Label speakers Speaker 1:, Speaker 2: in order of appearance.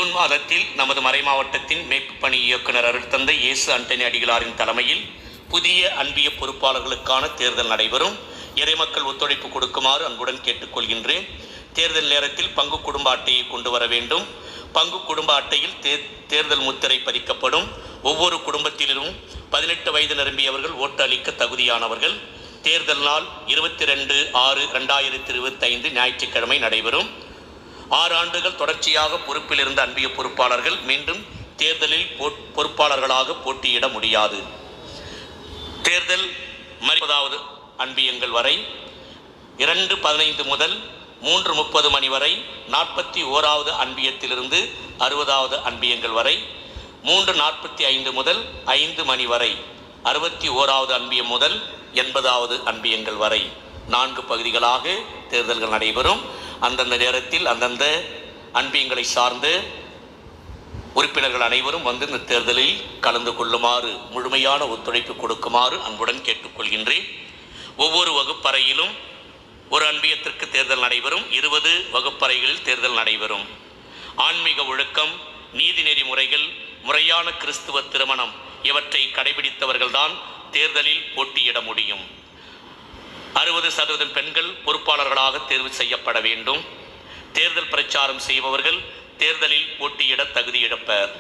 Speaker 1: June மாதத்தில் நமது மறைமாவட்டத்தின் மேய்ப்பு பணி இயக்குனர் அருட்தந்தை இயேசு அண்டனி அடிகளாரின் தலைமையில் புதிய அன்பிய பொறுப்பாளர்களுக்கான தேர்தல் நடைபெறும். இறைமக்கள் ஒத்துழைப்பு கொடுக்குமாறு அன்புடன் கேட்டுக்கொள்கின்றேன். தேர்தல் நேரத்தில் பங்கு குடும்ப அட்டையை கொண்டு வர வேண்டும். பங்கு குடும்ப அட்டையில் தேர்தல் முத்திரை பதிக்கப்படும். ஒவ்வொரு குடும்பத்திலும் 18 வயது நிரம்பியவர்கள் ஓட்டு அளிக்க தகுதியானவர்கள். தேர்தல் நாள் 22/6/2025 ஞாயிற்றுக்கிழமை நடைபெறும். 6 ஆண்டுகள் தொடர்ச்சியாக பொறுப்பில் இருந்த அன்பிய பொறுப்பாளர்கள் மீண்டும் தேர்தலில் பொறுப்பாளர்களாக போட்டியிட முடியாது. தேர்தல் 30வது அன்பியங்கள் வரை 2:15 முதல் 3:30 மணி வரை 41வது அன்பியத்திலிருந்து 60வது அன்பியங்கள் வரை 3:45 முதல் 5 மணி வரை 61வது அன்பியம் முதல் 80வது அன்பியங்கள் வரை 4 பகுதிகளாக தேர்தல்கள் நடைபெறும். அந்தந்த நேரத்தில் அந்தந்த அன்பியங்களை சார்ந்த உறுப்பினர்கள் அனைவரும் வந்து இந்த தேர்தலில் கலந்து கொள்ளுமாறு முழுமையான ஒத்துழைப்பு கொடுக்குமாறு அன்புடன் கேட்டுக்கொள்கின்றேன். ஒவ்வொரு வகுப்பறையிலும் ஒரு அன்பியத்திற்கு தேர்தல் நடைபெறும். 20 வகுப்பறைகளில் தேர்தல் நடைபெறும். ஆன்மீக ஒழுக்கம், நீதிநெறி முறைகள், முறையான கிறிஸ்துவ திருமணம் இவற்றை கடைபிடித்தவர்கள்தான் தேர்தலில் போட்டியிட முடியும். 60% பெண்கள் பொறுப்பாளர்களாக தேர்வு செய்யப்பட வேண்டும். தேர்தல் பிரச்சாரம் செய்பவர்கள் தேர்தலில் போட்டியிட தகுதி இழப்பர்.